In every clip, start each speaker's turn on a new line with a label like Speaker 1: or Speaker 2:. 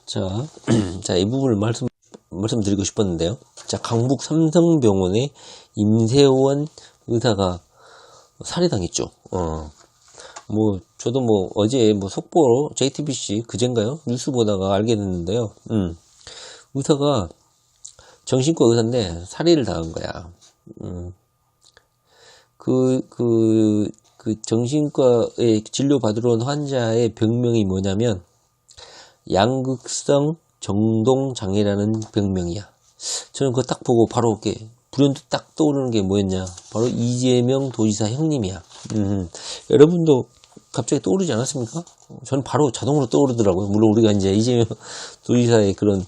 Speaker 1: 자, 자, 이 부분을 말씀드리고 싶었는데요. 자, 강북 삼성병원의 임세원 의사가 살해당했죠. 저도 어제 속보로 JTBC 그젠가요? 뉴스 보다가 알게 됐는데요. 의사가 정신과 의사인데 살해를 당한 거야. 그 정신과에 진료받으러 온 환자의 병명이 뭐냐면, 양극성 정동장애라는 병명이야. 저는 그거 딱 보고 바로 이렇게 불현듯 딱 떠오르는 게 뭐였냐? 바로 이재명 도지사 형님이야. 여러분도 갑자기 떠오르지 않았습니까? 저는 바로 자동으로 떠오르더라고요. 물론 우리가 이제 이재명 도지사의 그런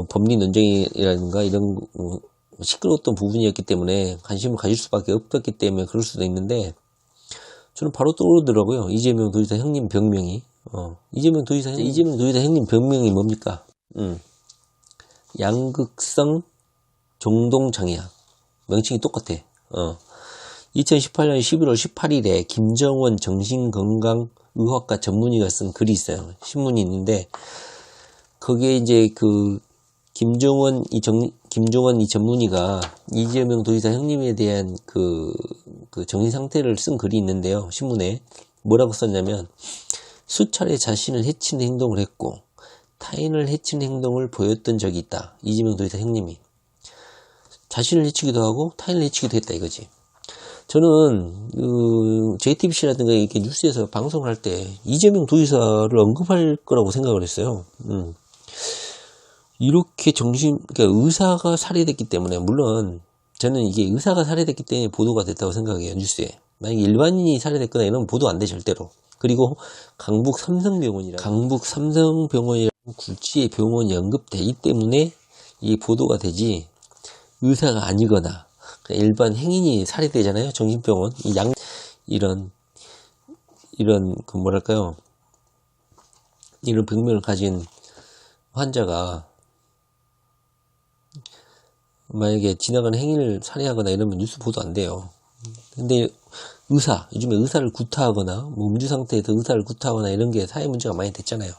Speaker 1: 법리 논쟁이라든가 이런 시끄러웠던 부분이었기 때문에 관심을 가질 수밖에 없었기 때문에 그럴 수도 있는데, 저는 바로 떠오르더라고요. 이재명 도지사 형님 병명이. 이재명 도지사 형님 병명이 뭡니까? 양극성 정동장애야. 명칭이 똑같아. 2018년 11월 18일에 김정원 정신건강의학과 전문의가 쓴 글이 있어요. 신문이 있는데, 거기에 이제 김정원 이 전문의가 이재명 도지사 형님에 대한 그 정신 상태를 쓴 글이 있는데요. 신문에 뭐라고 썼냐면, 수차례 자신을 해치는 행동을 했고 타인을 해치는 행동을 보였던 적이 있다. 이재명 도지사 형님이 자신을 해치기도 하고 타인을 해치기도 했다 이거지. 저는 JTBC라든가 이렇게 뉴스에서 방송을 할 때 이재명 도지사를 언급할 거라고 생각을 했어요. 이렇게 그러니까 의사가 살해됐기 때문에, 물론 저는 이게 의사가 살해됐기 때문에 보도가 됐다고 생각해요. 뉴스에. 만약에 일반인이 살해됐거나 이러면 보도 안 돼, 절대로. 그리고 강북 삼성병원이라는 굴지의 병원이 언급되기 때문에 이 보도가 되지, 의사가 아니거나 일반 행인이 살해되잖아요. 정신병원 이런 이런 병명을 가진 환자가 만약에 지나가는 행인을 살해하거나 이러면 뉴스 보도 안 돼요. 근데 요즘에 의사를 구타하거나 음주 상태에서 의사를 구타하거나 이런 게 사회 문제가 많이 됐잖아요.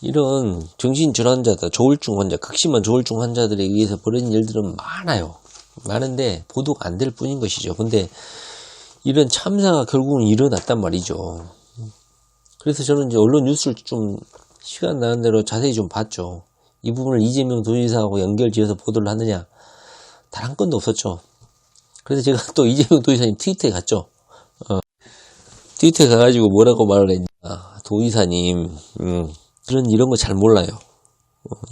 Speaker 1: 이런 정신질환자들, 조울증 환자, 극심한 조울증 환자들에 의해서 벌어진 일들은 많은데 보도가 안 될 뿐인 것이죠. 근데 이런 참사가 결국은 일어났단 말이죠. 그래서 저는 이제 언론 뉴스를 좀 시간 나는 대로 자세히 좀 봤죠. 이 부분을 이재명 도지사하고 연결지어서 보도를 하느냐, 단 한 건도 없었죠. 그래서 제가 또 이재명 도지사님 트위터에 갔죠. 트위터에 가가지고 뭐라고 말을 했냐. 도지사님, 이런 거 잘 몰라요.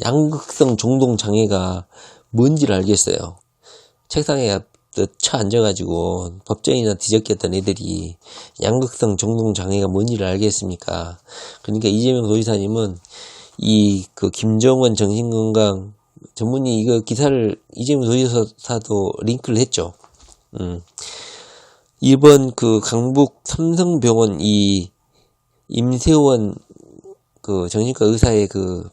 Speaker 1: 양극성 정동장애가 뭔지를 알겠어요. 책상에 쳐 앉아가지고 법정이나 뒤적였던 애들이 양극성 정동장애가 뭔지를 알겠습니까? 그러니까 이재명 도지사님은 김정원 정신건강 전문의 이거 기사를 이재명 도지사도 링크를 했죠. 이번 강북 삼성병원 임세원 정신과 의사의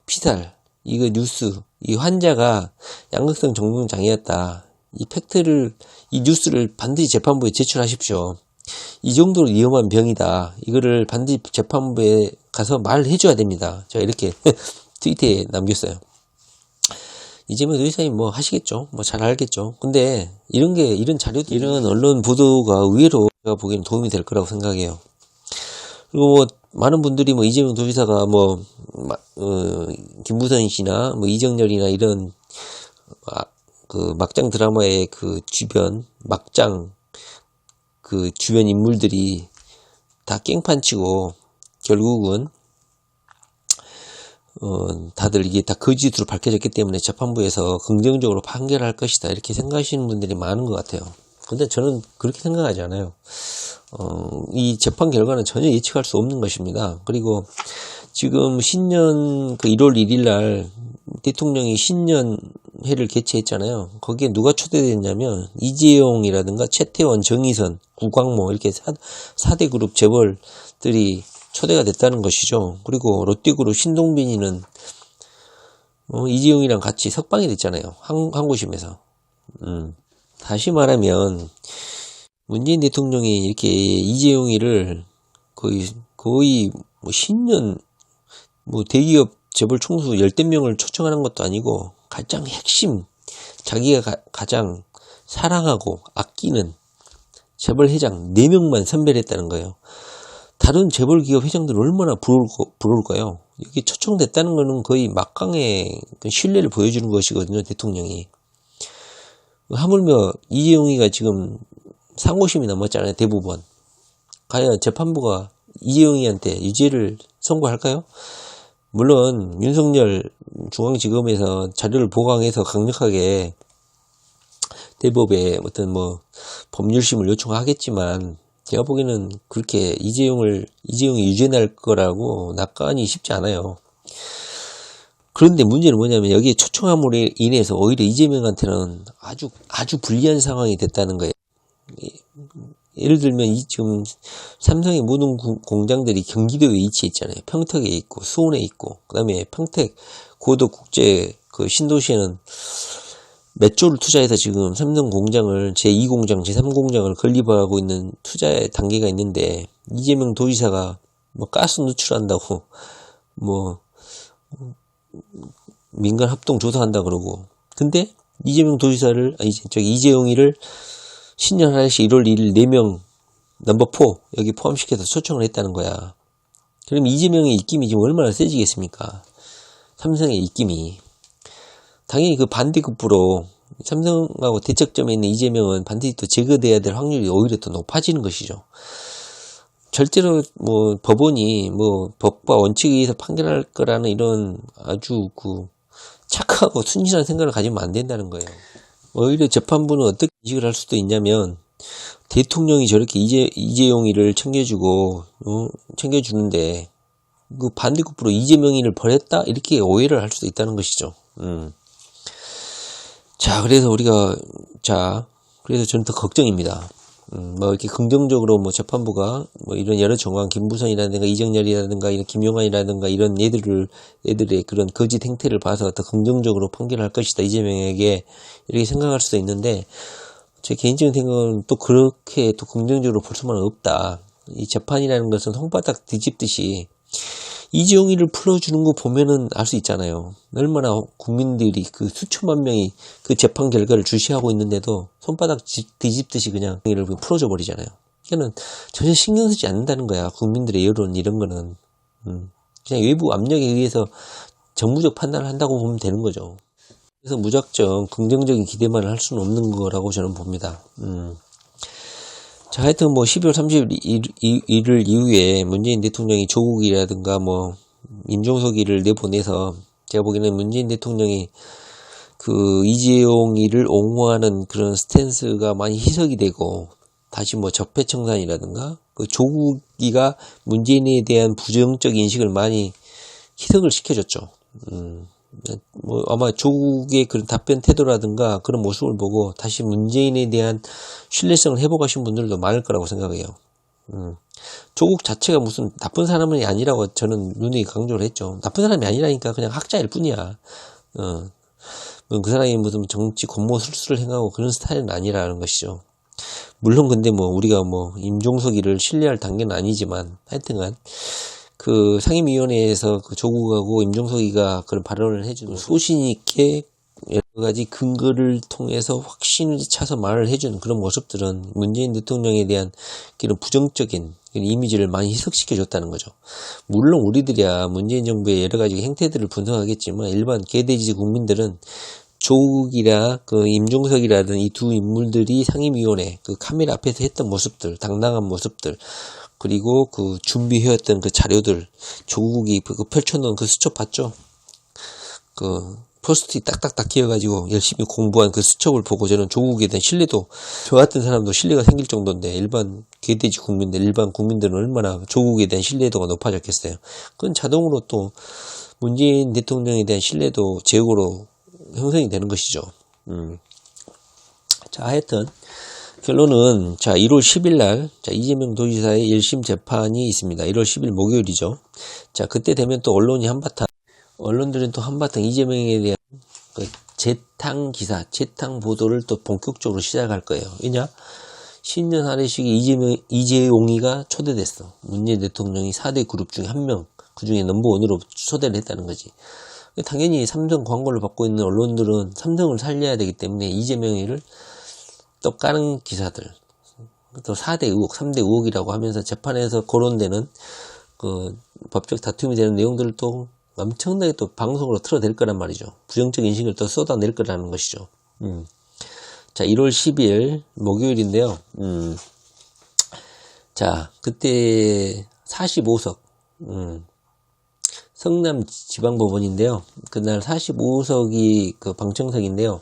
Speaker 1: 피살, 이거 뉴스, 이 환자가 양극성 정동장애였다. 이 뉴스를 반드시 재판부에 제출하십시오. 이 정도로 위험한 병이다. 이거를 반드시 재판부에 가서 말해줘야 됩니다. 제가 이렇게 트위터에 남겼어요. 이재명 도지사님 하시겠죠. 잘 알겠죠. 근데 이런 언론 보도가 의외로 제가 보기에는 도움이 될 거라고 생각해요. 그리고 많은 분들이 이재명 도지사가 김부선 씨나 이정열이나 이런 막장 드라마의 주변 인물들이 다 깽판치고 결국은 다들 이게 다 거짓으로 밝혀졌기 때문에 재판부에서 긍정적으로 판결할 것이다, 이렇게 생각하시는 분들이 많은 것 같아요. 근데 저는 그렇게 생각하지 않아요. 이 재판 결과는 전혀 예측할 수 없는 것입니다. 그리고 지금 신년 1월 1일 날 대통령이 신년회를 개최했잖아요. 거기에 누가 초대됐냐면 이재용이라든가 최태원, 정의선, 구광모 이렇게 4대 그룹 재벌들이 초대가 됐다는 것이죠. 그리고 롯데그룹 신동빈이는 이재용이랑 같이 석방이 됐잖아요. 항고심에서. 다시 말하면 문재인 대통령이 이렇게 이재용이를 거의 신년 대기업 재벌 총수 열댓 명을 초청하는 것도 아니고 가장 핵심, 자기가 가장 사랑하고 아끼는 재벌 회장 4명만 선별했다는 거예요. 다른 재벌 기업 회장들 얼마나 부러울까요? 여기 초청됐다는 거는 거의 막강의 신뢰를 보여주는 것이거든요, 대통령이. 하물며 이재용이가 지금 상고심이 넘었잖아요, 대법원. 과연 재판부가 이재용이한테 유죄를 선고할까요? 물론 윤석열 중앙지검에서 자료를 보강해서 강력하게 대법에 어떤 뭐 법률심을 요청하겠지만 제가 보기에는 그렇게 이재용이 유죄 날 거라고 낙관이 쉽지 않아요. 그런데 문제는 뭐냐면 여기에 초청함으로 인해서 오히려 이재명한테는 아주 불리한 상황이 됐다는 거예요. 예를 들면 지금 삼성의 모든 공장들이 경기도에 위치해 있잖아요. 평택에 있고 수원에 있고, 그다음에 평택 고덕국제 그 신도시에는 몇 조를 투자해서 지금 삼성 공장을 제2공장, 제3공장을 건립하고 있는 투자의 단계가 있는데, 이재명 도지사가 뭐 가스 누출한다고 뭐 민간 합동 조사한다 그러고, 근데 이재명 도지사를 이재용이를 신년 하나씩 1월 1일 4명 넘버 4 여기 포함시켜서 초청을 했다는 거야. 그럼 이재명의 입김이 지금 얼마나 세지겠습니까? 삼성의 입김이. 당연히 그 반대급부로 삼성하고 대척점에 있는 이재명은 반드시 또 제거돼야 될 확률이 오히려 더 높아지는 것이죠. 절대로 뭐 법원이 뭐 법과 원칙에 의해서 판결할 거라는 이런 아주 그 착하고 순진한 생각을 가지면 안 된다는 거예요. 오히려 재판부는 어떻게 인식을 할 수도 있냐면, 대통령이 저렇게 이재용이를 챙겨주는데 그 반대급부로 이재명이를 버렸다 이렇게 오해를 할 수도 있다는 것이죠. 자, 그래서 그래서 저는 더 걱정입니다. 뭐 이렇게 긍정적으로 뭐 재판부가 뭐 이런 여러 정황, 김부선이라든가 이정열이라든가 이런 김용환이라든가 이런 애들의 그런 거짓 행태를 봐서 더 긍정적으로 판결할 것이다, 이재명에게, 이렇게 생각할 수도 있는데, 제 개인적인 생각은 또 그렇게 또 긍정적으로 볼 수만은 없다. 이 재판이라는 것은 손바닥 뒤집듯이 이재용이를 풀어주는 거 보면은 알 수 있잖아요. 얼마나 국민들이 그 수천만 명이 그 재판 결과를 주시하고 있는데도 손바닥 뒤집듯이 그냥 이를 풀어줘 버리잖아요. 이거는 전혀 신경 쓰지 않는다는 거야. 국민들의 여론 이런 거는 그냥 외부 압력에 의해서 정무적 판단을 한다고 보면 되는 거죠. 그래서 무작정 긍정적인 기대만 할 수는 없는 거라고 저는 봅니다. 자, 하여튼 뭐 12월 31일 이후에 문재인 대통령이 조국이라든가 뭐 임종석이를 내보내서, 제가 보기에는 문재인 대통령이 그 이재용이를 옹호하는 그런 스탠스가 많이 희석이 되고, 다시 뭐 적폐청산이라든가 그 조국이가 문재인에 대한 부정적 인식을 많이 희석을 시켜줬죠. 뭐 아마 조국의 그런 답변 태도라든가 그런 모습을 보고 다시 문재인에 대한 신뢰성을 회복하신 분들도 많을 거라고 생각해요. 조국 자체가 무슨 나쁜 사람이 아니라고 저는 누누이 강조를 했죠. 나쁜 사람이 아니라니까 그냥 학자일 뿐이야. 그 사람이 무슨 정치 곤모술수를 행하고 그런 스타일은 아니라는 것이죠. 물론 근데 뭐 우리가 뭐 임종석이를 신뢰할 단계는 아니지만, 하여튼간 그 상임위원회에서 그 조국하고 임종석이가 그런 발언을 해주는 소신 있게 여러 가지 근거를 통해서 확신을 차서 말을 해주는 그런 모습들은 문재인 대통령에 대한 그런 부정적인 이미지를 많이 희석시켜줬다는 거죠. 물론 우리들이야 문재인 정부의 여러 가지 행태들을 분석하겠지만, 일반 개돼지 국민들은 조국이라 그 임종석이라든 이 두 인물들이 상임위원회 그 카메라 앞에서 했던 모습들, 당당한 모습들, 그리고 그 준비해왔던 그 자료들, 조국이 그 펼쳐놓은 그 수첩 봤죠? 그 포스트잇 딱딱딱 끼워가지고 열심히 공부한 그 수첩을 보고 저는 조국에 대한 신뢰도, 저 같은 사람도 신뢰가 생길 정도인데, 일반 개돼지 국민들, 일반 국민들은 얼마나 조국에 대한 신뢰도가 높아졌겠어요. 그건 자동으로 또 문재인 대통령에 대한 신뢰도 제고로 형성이 되는 것이죠. 자, 하여튼 결론은, 자, 1월 10일 날, 자, 이재명 도지사의 1심 재판이 있습니다. 1월 10일 목요일이죠. 자, 그때 되면 또 언론들은 또 한바탕 이재명에 대한 그 재탕 기사, 재탕 보도를 또 본격적으로 시작할 거예요. 왜냐? 신년 할애식에 이재용이가 초대됐어. 문재인 대통령이 4대 그룹 중에 한 명, 그 중에 넘버원으로 초대를 했다는 거지. 당연히 삼성 광고를 받고 있는 언론들은 삼성을 살려야 되기 때문에 이재명이를 또 까는 기사들, 또 4대 의혹, 3대 의혹이라고 하면서 재판에서 거론되는 그 법적 다툼이 되는 내용들을 또 엄청나게 또 방송으로 틀어댈 거란 말이죠. 부정적 인식을 또 쏟아낼 거라는 것이죠. 자, 1월 10일 목요일인데요. 자, 그때 45석 성남지방법원인데요. 그날 45석이 그 방청석인데요.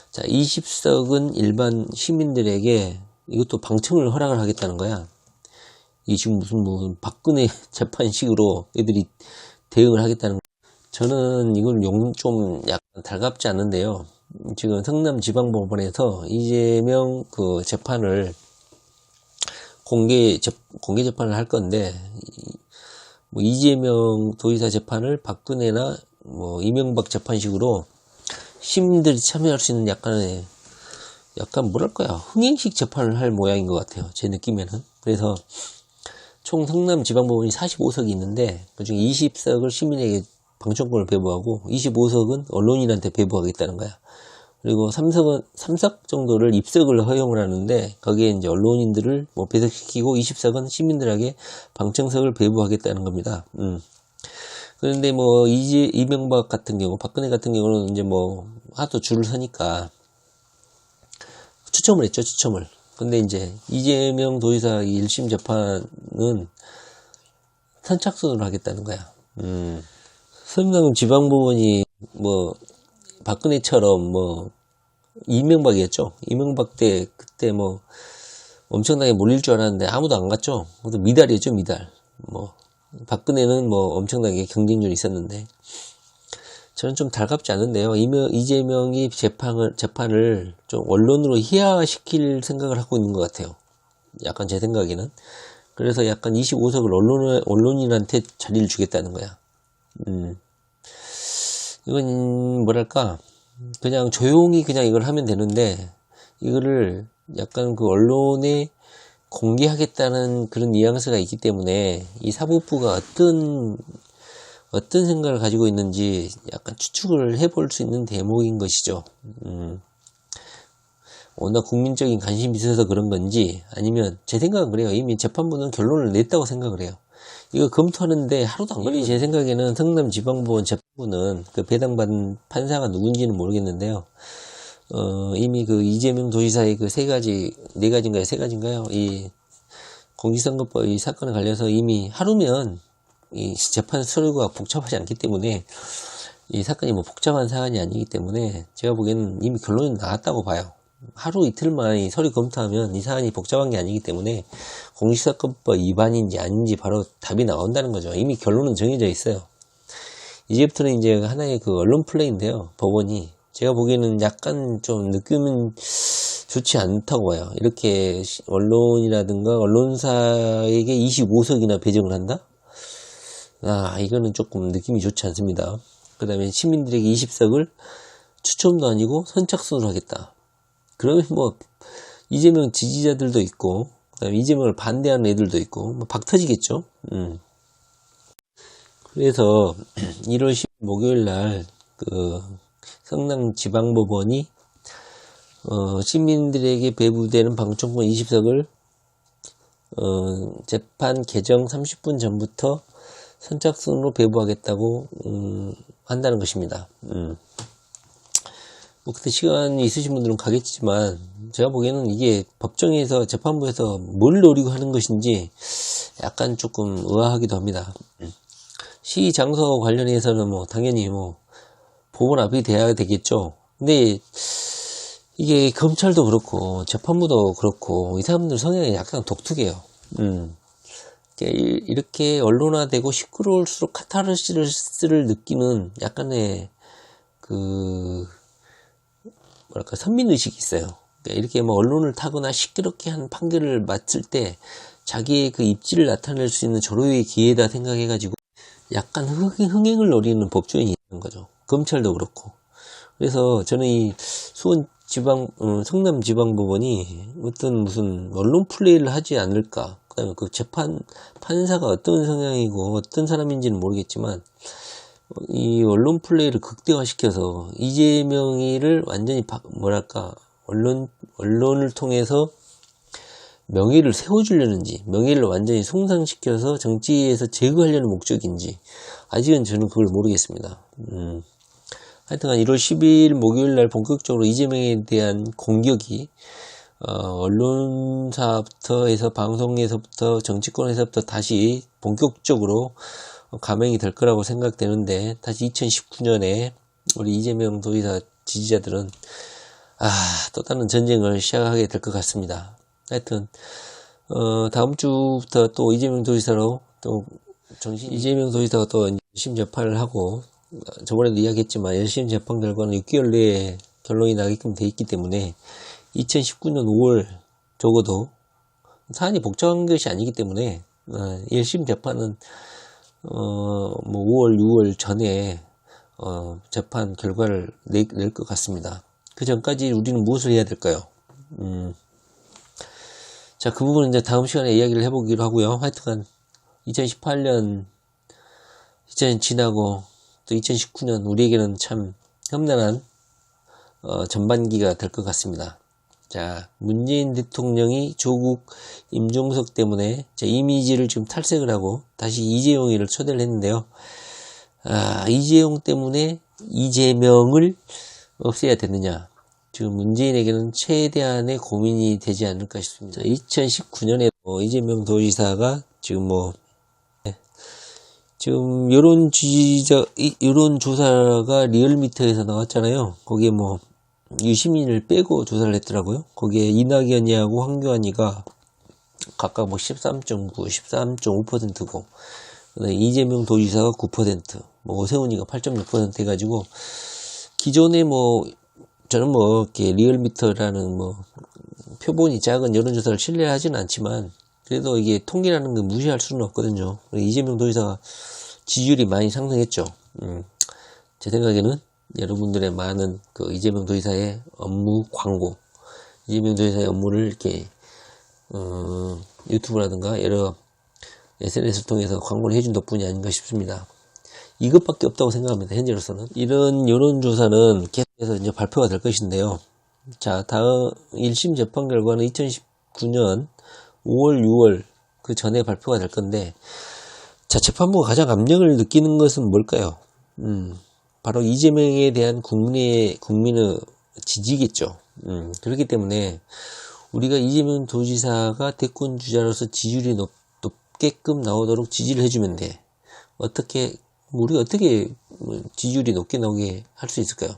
Speaker 1: 자, 20석은 일반 시민들에게 이것도 방청을 허락을 하겠다는 거야. 이 지금 무슨 박근혜 재판식으로 애들이 대응을 하겠다는 거야. 저는 이걸 좀 약간 달갑지 않은데요. 지금 성남지방법원에서 이재명 그 재판을 공개 재판을 할 건데, 뭐 이재명 도지사 재판을 박근혜나 뭐 이명박 재판식으로 시민들이 참여할 수 있는 약간 뭐랄까요, 흥행식 재판을 할 모양인 것 같아요. 제 느낌에는. 그래서 총 성남지방법원이 45석이 있는데 그중에 20석을 시민에게 방청권을 배부하고 25석은 언론인한테 배부하겠다는 거야. 그리고 3석 정도를 입석을 허용을 하는데 거기에 이제 언론인들을 뭐 배석시키고 20석은 시민들에게 방청석을 배부하겠다는 겁니다. 그런데 뭐 이명박 같은 경우, 박근혜 같은 경우는 이제 뭐 하도 줄을 서니까 추첨을 했죠, 추첨을. 근데 이제 이재명 도지사 1심 재판은 선착순으로 하겠다는 거야. 성남지방법원이 뭐 박근혜처럼 뭐 이명박이었죠. 이명박 때 그때 뭐 엄청나게 몰릴 줄 알았는데 아무도 안 갔죠. 그것도 미달이었죠, 미달. 뭐 박근혜는 뭐 엄청나게 경쟁률이 있었는데 저는 좀 달갑지 않은데요. 이재명이 재판을 좀 언론으로 희화시킬 생각을 하고 있는 것 같아요. 약간 제 생각에는. 그래서 약간 25석을 언론인한테 자리를 주겠다는 거야. 이건 뭐랄까, 그냥 조용히 그냥 이걸 하면 되는데 이거를 약간 그 언론에 공개하겠다는 그런 뉘앙스가 있기 때문에 이 사법부가 어떤 생각을 가지고 있는지 약간 추측을 해볼 수 있는 대목인 것이죠. 워낙 국민적인 관심이 있어서 그런 건지, 아니면 제 생각은 그래요. 이미 재판부는 결론을 냈다고 생각을 해요. 이거 검토하는데 하루도 안 걸리죠. 제 생각에는 성남지방법원 재판부는 그 배당받은 판사가 누군지는 모르겠는데요. 이미 그 이재명 도지사의 그 네 가지인가요? 이 공직선거법 이 사건에 관련해서 이미 하루면 이 재판 서류가 복잡하지 않기 때문에, 이 사건이 뭐 복잡한 사안이 아니기 때문에 제가 보기에는 이미 결론이 나왔다고 봐요. 하루 이틀만 이 서류 검토하면 이 사안이 복잡한 게 아니기 때문에 공직선거법 위반인지 아닌지 바로 답이 나온다는 거죠. 이미 결론은 정해져 있어요. 이제부터는 이제 하나의 그 언론 플레이인데요. 법원이 제가 보기에는 약간 좀 느낌은 좋지 않다고 봐요. 이렇게 언론이라든가 언론사에게 25석이나 배정을 한다? 이거는 조금 느낌이 좋지 않습니다. 그 다음에 시민들에게 20석을 추첨도 아니고 선착순으로 하겠다. 그러면 뭐 이재명 지지자들도 있고, 그 다음에 이재명을 반대하는 애들도 있고, 뭐 박 터지겠죠. 그래서 1월 10일 목요일 날 그 성남지방법원이 시민들에게 배부되는 방청권 20석을 재판 개정 30분 전부터 선착순으로 배부하겠다고 한다는 것입니다. 뭐 그때 시간이 있으신 분들은 가겠지만 제가 보기에는 이게 법정에서 재판부에서 뭘 노리고 하는 것인지 약간 조금 의아하기도 합니다. 시위 장소 관련해서는 뭐 당연히 뭐 법원 앞이 돼야 되겠죠. 근데 이게 검찰도 그렇고 재판부도 그렇고 이 사람들 성향이 약간 독특해요. 이렇게 언론화되고 시끄러울수록 카타르시스를 느끼는 약간의 그 뭐랄까 선민의식이 있어요. 그러니까 이렇게 뭐 언론을 타거나 시끄럽게 한 판결을 맡을 때 자기의 그 입지를 나타낼 수 있는 절호의 기회다 생각해가지고 약간 흥행을 노리는 법조인이 있는 거죠. 검찰도 그렇고. 그래서 저는 이 성남지방법원이 어떤 무슨 언론 플레이를 하지 않을까, 그다음에 그 판사가 어떤 성향이고 어떤 사람인지는 모르겠지만, 이 언론 플레이를 극대화시켜서 이재명이를 완전히 뭐랄까, 언론을 통해서 명예를 세워주려는지, 명예를 완전히 손상시켜서 정치에서 제거하려는 목적인지, 아직은 저는 그걸 모르겠습니다. 하여튼간 1월 10일 목요일 날 본격적으로 이재명에 대한 공격이, 언론사부터 해서 방송에서부터 정치권에서부터 다시 본격적으로 감행이 될 거라고 생각되는데, 다시 2019년에 우리 이재명 도지사 지지자들은 또 다른 전쟁을 시작하게 될 것 같습니다. 하여튼 다음 주부터 또 이재명 도지사로 이재명 도지사가 또 1심 재판을 하고, 저번에도 이야기했지만 1심 재판 결과는 6개월 내에 결론이 나게끔 돼 있기 때문에 2019년 5월, 적어도 사안이 복잡한 것이 아니기 때문에 1심 재판은 뭐 5월, 6월 전에 재판 결과를 낼 것 같습니다. 그 전까지 우리는 무엇을 해야 될까요? 자, 그 부분은 이제 다음 시간에 이야기를 해보기로 하고요. 하여튼간 2018년 지나고 또 2019년 우리에게는 참 험난한 전반기가 될 것 같습니다. 자, 문재인 대통령이 조국 임종석 때문에 제 이미지를 지금 탈색을 하고 다시 이재용이를 초대를 했는데요. 이재용 때문에 이재명을 없애야 되느냐, 지금 문재인에게는 최대한의 고민이 되지 않을까 싶습니다. 2019년에 이재명 도지사가 지금 지금 여론조사가 리얼미터에서 나왔잖아요. 거기에 유시민을 빼고 조사를 했더라고요. 거기에 이낙연이하고 황교안이가 각각 13.9, 13.5%고, 이재명 도지사가 9%, 오세훈이가 8.6% 해가지고, 기존에 저는 이렇게 리얼미터라는 표본이 작은 여론조사를 신뢰하지는 않지만, 그래도 이게 통계라는 걸 무시할 수는 없거든요. 이재명 도지사가 지지율이 많이 상승했죠. 제 생각에는 여러분들의 많은 이재명 도지사의 업무 광고, 이재명 도지사의 업무를 이렇게 유튜브라든가 여러 SNS를 통해서 광고를 해준 덕분이 아닌가 싶습니다. 이것밖에 없다고 생각합니다. 현재로서는. 이런 여론조사는 계속해서 이제 발표가 될 것인데요. 자, 다음 1심 재판 결과는 2019년 5월, 6월 그 전에 발표가 될 건데, 자, 재판부가 가장 압력을 느끼는 것은 뭘까요? 바로 이재명에 대한 국민의 지지겠죠. 그렇기 때문에 우리가 이재명 도지사가 대권 주자로서 지지율이 높게끔 나오도록 지지를 해주면 돼. 우리가 어떻게 지지율이 높게 나오게 할 수 있을까요?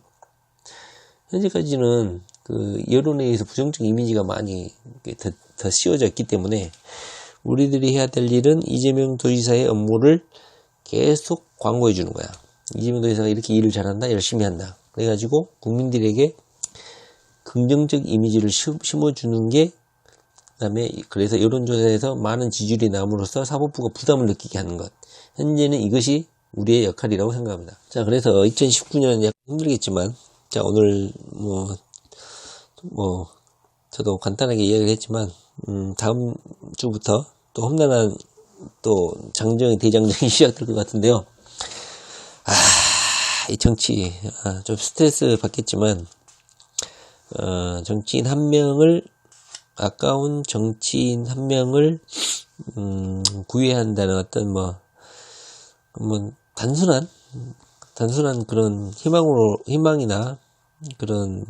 Speaker 1: 현재까지는 여론에 의해서 부정적 이미지가 많이 더 씌워져 있기 때문에 우리들이 해야 될 일은 이재명 도지사의 업무를 계속 광고해 주는 거야. 이재명 도지사가 이렇게 일을 잘한다, 열심히 한다. 그래가지고 국민들에게 긍정적 이미지를 심어주는 게, 그다음에 그래서 여론조사에서 많은 지지율이 남으로써 사법부가 부담을 느끼게 하는 것. 현재는 이것이 우리의 역할이라고 생각합니다. 자, 그래서 2019년 약간 힘들겠지만, 자, 오늘 저도 간단하게 이야기를 했지만, 다음 주부터 또 험난한 대장정이 시작될 것 같은데요. 이 정치, 좀 스트레스 받겠지만, 아까운 정치인 한 명을, 구해야 한다는 어떤 단순한 그런 희망이나 그런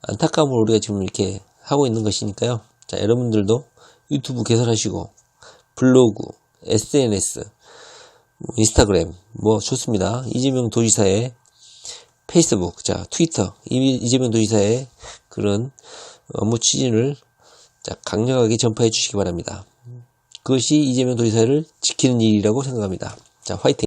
Speaker 1: 안타까움을 우리가 지금 이렇게 하고 있는 것이니까요. 자, 여러분들도 유튜브 개설하시고, 블로그, SNS, 인스타그램, 좋습니다. 이재명 도지사의 페이스북, 자, 트위터, 이재명 도지사의 그런 업무 추진을 강력하게 전파해 주시기 바랍니다. 그것이 이재명 도지사를 지키는 일이라고 생각합니다. 자, 화이팅!